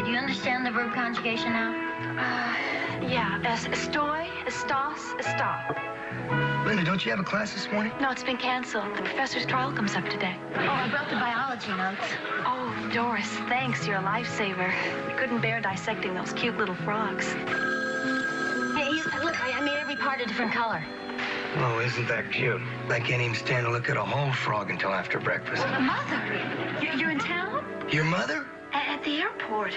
do you understand the verb conjugation now? Yeah. Estoy, estos, está. Linda, don't you have a class this morning? No, it's been canceled. The professor's trial comes up today. Oh, I brought the biology notes. Oh, Doris, thanks. You're a lifesaver. We couldn't bear dissecting those cute little frogs. Hey, look, I made every part a different color. Oh, isn't that cute? I can't even stand to look at a whole frog until after breakfast. Mother, you're in town? Your mother? At the airport.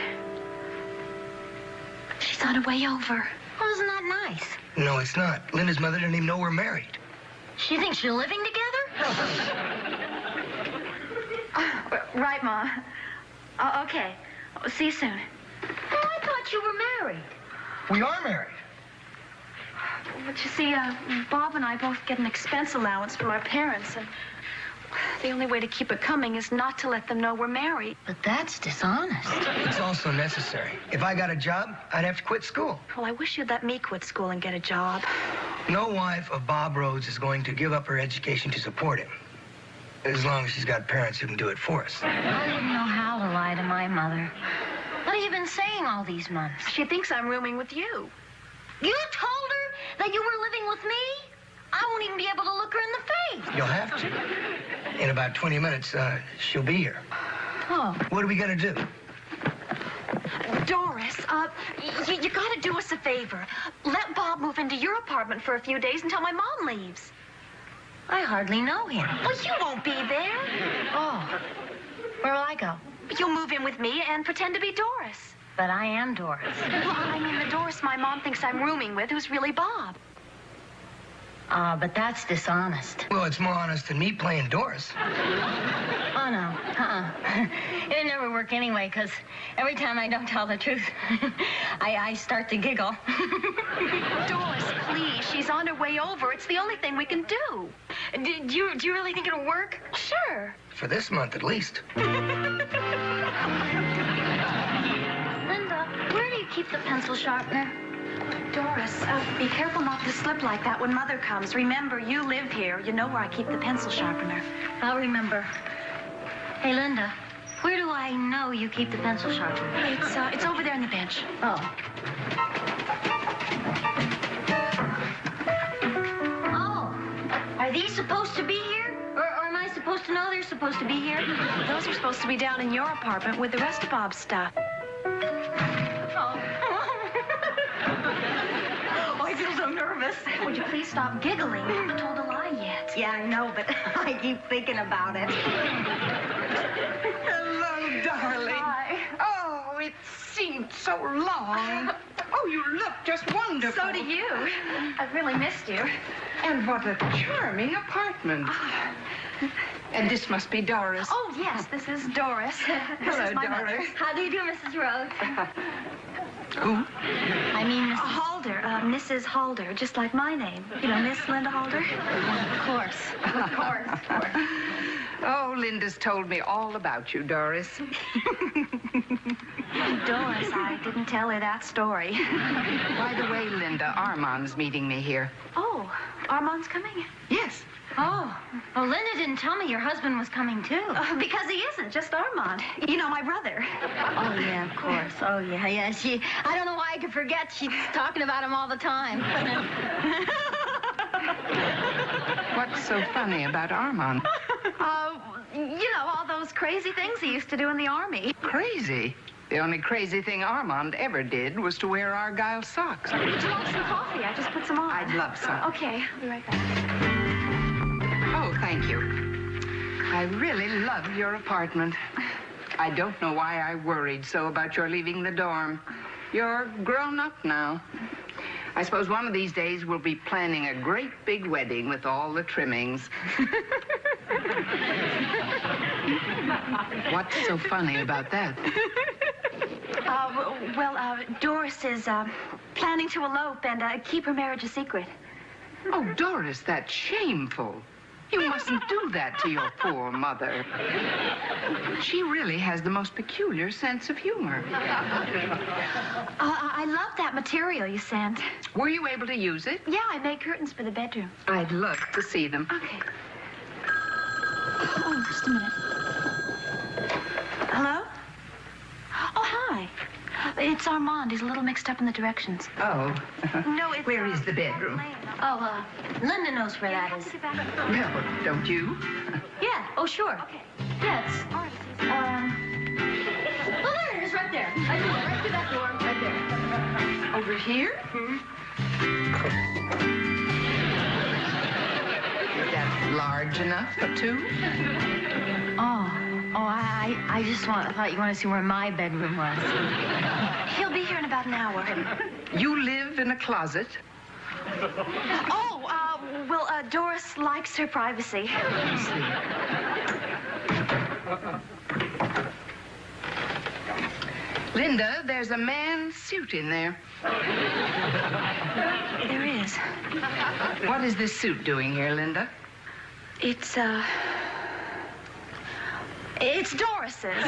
She's on her way over. Well, isn't that nice? No, it's not. Linda's mother didn't even know we're married. She thinks you're living together? Right, Ma. Okay. See you soon. Well, I thought you were married. We are married. But you see, Bob and I both get an expense allowance from our parents, and the only way to keep it coming is not to let them know we're married. But that's dishonest. It's also necessary. If I got a job, I'd have to quit school. Well, I wish you'd let me quit school and get a job. No wife of Bob Rhodes is going to give up her education to support him. As long as she's got parents who can do it for us. I didn't know how to lie to my mother. What have you been saying all these months? She thinks I'm rooming with you. You told her that you were living with me? I won't even be able to look her in the face. You'll have to. In about 20 minutes, she'll be here. Oh. What are we gonna do? Doris, you gotta do us a favor. Let Bob move into your apartment for a few days until my mom leaves. I hardly know him. Well, you won't be there. Oh. Where will I go? You'll move in with me and pretend to be Doris. But I am Doris. Well, I mean the Doris my mom thinks I'm rooming with, who's really Bob. But that's dishonest. Well, it's more honest than me playing Doris. Oh, no. It'd never work anyway, because every time I don't tell the truth, I start to giggle. Doris, please, she's on her way over. It's the only thing we can do. Do you really think it'll work? Sure. For this month, at least. Linda, where do you keep the pencil sharpener? Doris, be careful not to slip like that when Mother comes. Remember, you live here. You know where I keep the pencil sharpener. I'll remember. Hey, Linda, where do I know you keep the pencil sharpener? It's over there on the bench. Oh. Oh. Are these supposed to be here? Or am I supposed to know they're supposed to be here? Those are supposed to be down in your apartment with the rest of Bob's stuff. I feel so nervous. Would you please stop giggling? You haven't told a lie yet. Yeah, I know, but I keep thinking about it. Hello, darling. Hi. Oh, it seemed so long. Oh, you look just wonderful. So do you. I've really missed you. And what a charming apartment. And this must be Doris. Oh, yes, this is Doris. This Hello, is my mother. Doris. How do you do, Mrs. Rhodes? Who? I mean, Mrs. Halder, Mrs. Halder, just like my name. You know, Miss Linda Halder? Of course. Of course, of course. Oh, Linda's told me all about you, Doris. Doris, I didn't tell her that story. By the way, Linda, Armand's meeting me here. Oh, Armand's coming? Yes. Oh. Well, Linda didn't tell me your husband was coming, too. Because he isn't, just Armand. You know, my brother. Oh, yeah, of course. Oh, yeah. I don't know why I could forget. She's talking about him all the time. What's so funny about Armand? You know, all those crazy things he used to do in the Army. Crazy. The only crazy thing Armand ever did was to wear Argyle socks. Would you like some coffee? I just put some on. I'd love some. Okay, I'll be right back. Oh, thank you. I really love your apartment. I don't know why I worried so about your leaving the dorm. You're grown up now. I suppose one of these days we'll be planning a great big wedding with all the trimmings. What's so funny about that? Doris is planning to elope and keep her marriage a secret. Oh, Doris, that's shameful. You mustn't do that to your poor mother. She really has the most peculiar sense of humor. I love that material you sent. Were you able to use it? Yeah, I made curtains for the bedroom. I'd love to see them. Okay. Oh, just a minute. Hello? Oh, hi. It's Armand. He's a little mixed up in the directions. Oh. No, it's... Where is the bedroom? Oh, Linda knows where that is. Well, don't you? Yeah, oh, sure. Okay. Yeah, it's, oh, there it is, right there. I do, right through that door, right there. Over here? Is that large enough for two? I just thought you wanted to see where my bedroom was. He'll be here in about an hour. You live in a closet? Oh, well, Doris likes her privacy. Linda, there's a man's suit in there. There is. What is this suit doing here, Linda? It's Doris's.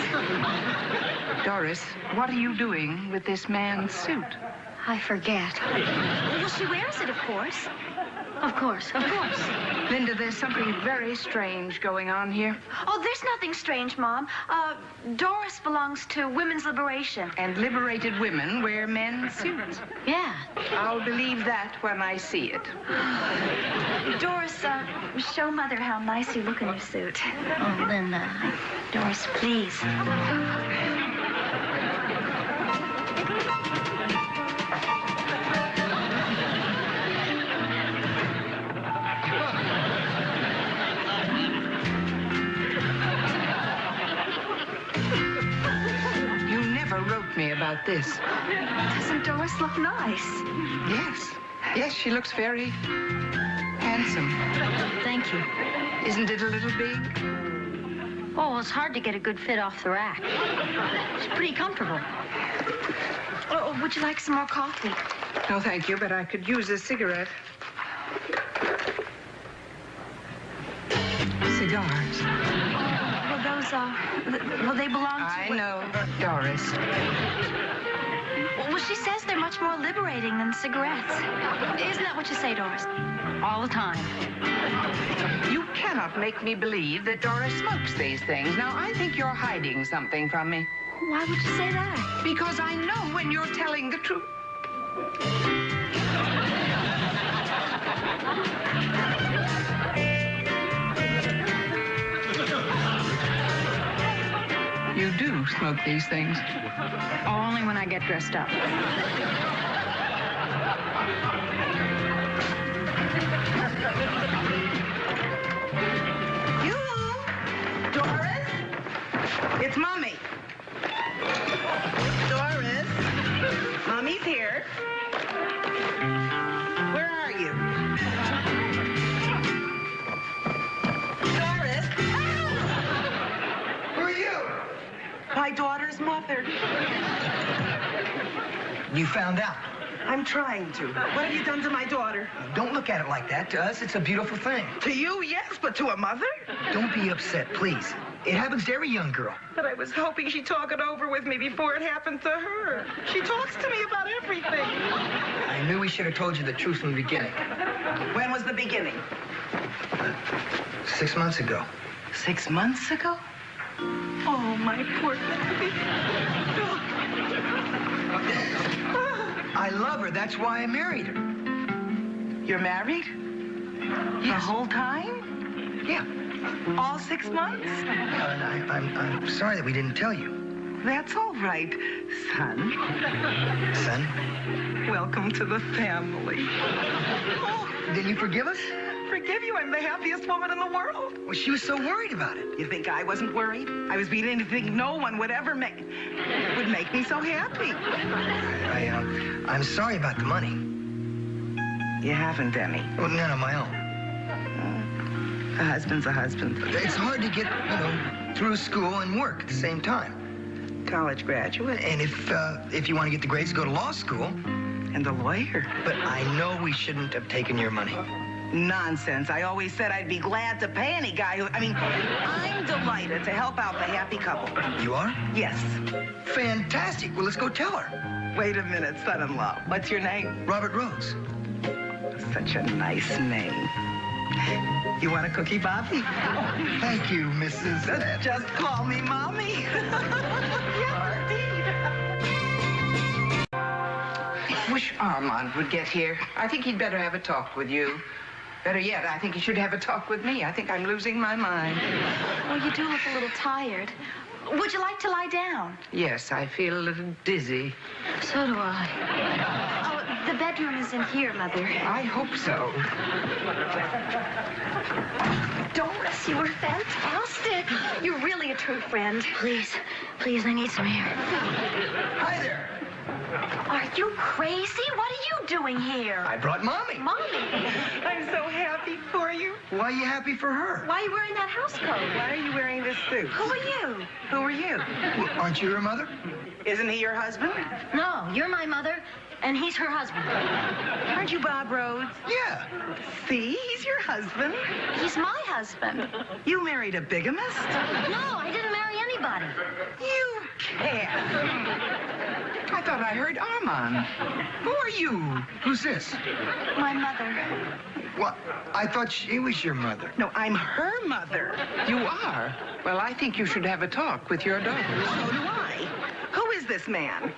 Doris, what are you doing with this man's suit? I forget. Well, she wears it, of course. Of course. Linda, there's something very strange going on here. Oh, there's nothing strange, Mom. Doris belongs to Women's Liberation. And liberated women wear men's suits. Yeah. I'll believe that when I see it. Doris, show Mother how nice you look in your suit. Oh, Linda. Doris, please. Me about this. Doesn't Doris look nice? Yes, she looks very handsome. Thank you. Isn't it a little big? Oh, well, it's hard to get a good fit off the rack. It's pretty comfortable. Oh, would you like some more coffee? No, thank you, but I could use a cigarette. Cigars. Well, they belong to... I know, Doris. Well, she says they're much more liberating than cigarettes. Isn't that what you say, Doris? All the time. You cannot make me believe that Doris smokes these things. Now, I think you're hiding something from me. Why would you say that? Because I know when you're telling the truth. You do smoke these things. Only when I get dressed up. You? Doris? It's Mommy. Doris? Mommy's here. Where are you? Doris? Who are you? My daughter's mother. You found out. I'm trying to. What have you done to my daughter? Don't look at it like that. To us, it's a beautiful thing. To you, yes, but to a mother? Don't be upset, please. It happens to every young girl. But I was hoping she'd talk it over with me before it happened to her. She talks to me about everything. I knew we should have told you the truth from the beginning. When was the beginning? 6 months ago. 6 months ago? Oh, my poor baby. I love her. That's why I married her. You're married? Yes. The whole time? Yeah. All 6 months? I'm sorry that we didn't tell you. That's all right, son. Son? Welcome to the family. Did you forgive us? Forgive you. I'm the happiest woman in the world. Well, she was so worried about it. You think I wasn't worried? I was beginning to think no one would ever make me so happy. I'm sorry about the money. You haven't any. Well, none of my own. A husband's a husband. It's hard to get, through school and work at the same time. College graduate. And if you want to get the grades to go to law school. And a lawyer. But I know we shouldn't have taken your money. Nonsense. I always said I'd be glad to pay any guy who... I'm delighted to help out the happy couple. You are? Yes. Fantastic. Well, let's go tell her. Wait a minute, son-in-law. What's your name? Robert Rose. Such a nice name. You want a cookie, Bobby? Thank you, Mrs. Just call me Mommy. Yes, indeed. Wish Armand would get here. I think he'd better have a talk with you. Better yet, I think he should have a talk with me. I think I'm losing my mind. Well, you do look a little tired. Would you like to lie down? Yes, I feel a little dizzy. So do I. Oh, the bedroom is in here, Mother. I hope so. Doris, you were fantastic. You're really a true friend. Please, I need some air. Hi there. Are you crazy? What are you doing here? I brought Mommy. Mommy, I'm so happy for you. Why are you happy for her? why are you wearing that house coat? Why are you wearing this suit? Who are you? Who are you? Well, aren't you her mother? Isn't he your husband? No, you're my mother, and he's her husband. Aren't you Bob Rhodes? Yeah. See, he's your husband. He's my husband. You married a bigamist? No, I didn't marry anybody. You can't. I thought I heard Armand. Who are you? Who's this? My mother. Well, I thought she was your mother. No, I'm her mother. You are? Well, I think you should have a talk with your daughter. So do I. Who is this man?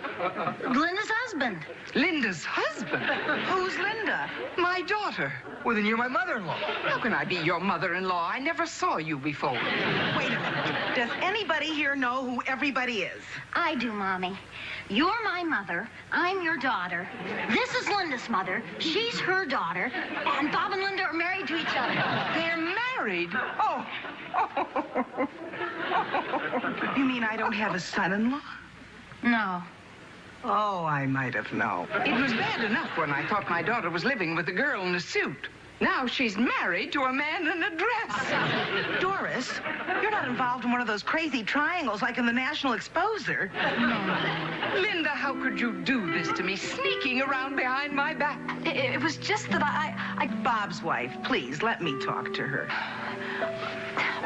Linda's husband. Linda's husband? Who's Linda? My daughter. Well, then you're my mother-in-law. How can I be your mother-in-law? I never saw you before. Wait a minute. Does anybody here know who everybody is? I do, Mommy. You're my mother. I'm your daughter. This is Linda's mother. She's her daughter. And Bob and Linda are married to each other. They're married? Oh. You mean I don't have a son-in-law? No. Oh, I might have known. It was bad enough when I thought my daughter was living with a girl in a suit. Now she's married to a man in a dress. Doris, you're not involved in one of those crazy triangles like in the National Exposer. Linda, how could you do this to me, sneaking around behind my back? It was just that I... Bob's wife, please, let me talk to her.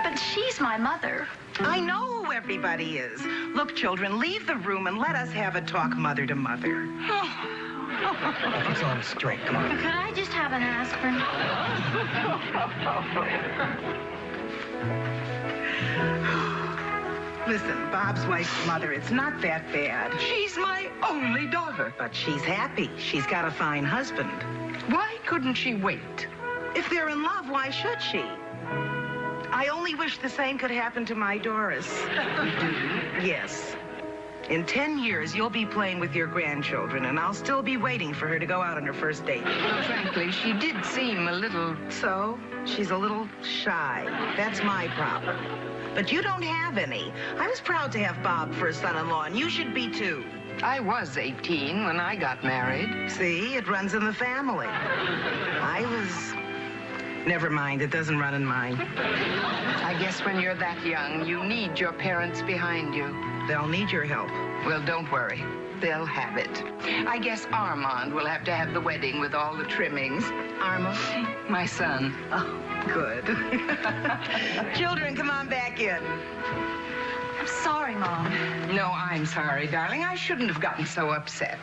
But she's my mother. I know who everybody is. Look, children, leave the room and let us have a talk mother to mother. It's on straight. Come on. Could I just have an aspirin? Listen, Bob's wife's mother, it's not that bad. She's my only daughter. But she's happy. She's got a fine husband. Why couldn't she wait? If they're in love, why should she? I only wish the same could happen to my Doris. You do? Yes. In 10 years, you'll be playing with your grandchildren, and I'll still be waiting for her to go out on her first date. Well, frankly, she did seem a little... So, she's a little shy. That's my problem. But you don't have any. I was proud to have Bob for a son-in-law, and you should be too. I was 18 when I got married. See, it runs in the family. I was... Never mind, it doesn't run in mine. I guess when you're that young, you need your parents behind you. They'll need your help. Well, don't worry. They'll have it. I guess Armand will have to have the wedding with all the trimmings. Armand? My son. Oh, good. Children, come on back in. I'm sorry, Mom. No, I'm sorry, darling. I shouldn't have gotten so upset.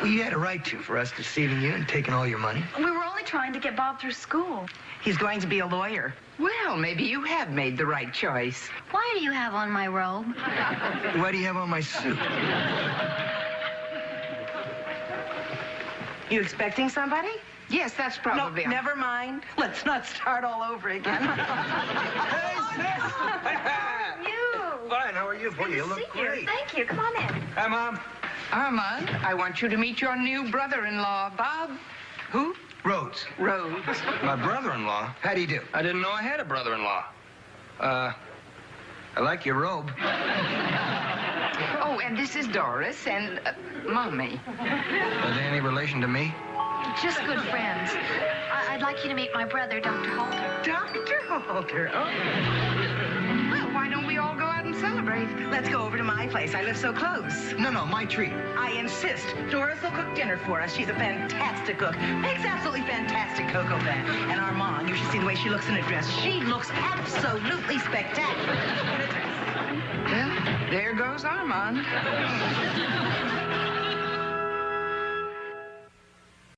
Well, you had a right to for us deceiving you and taking all your money. We were only trying to get Bob through school. He's going to be a lawyer. Well, maybe you have made the right choice. Why do you have on my robe? Why do you have on my suit? You expecting somebody? Yes, that's probably... No, never mind. Let's not start all over again. Hey, sis! You. Fine, how are you? Boy, you look great. Thank you. Come on in. Hi, Mom. Armand, I want you to meet your new brother-in-law, Bob. Who? Rhodes. Rhodes. My brother-in-law? How do you do? I didn't know I had a brother-in-law. I like your robe. Oh, and this is Doris and Mommy. Are they any relation to me? Just good friends. I'd like you to meet my brother, Dr. Halter. Dr. Halter, oh. Well, why don't we all go out and celebrate? Let's go over to my place. I live so close. No, my treat. I insist. Doris will cook dinner for us. She's a fantastic cook. Makes absolutely fantastic cocoa bag. And Armand, you should see the way she looks in a dress. She looks absolutely spectacular in a dress. Well, there goes Armand.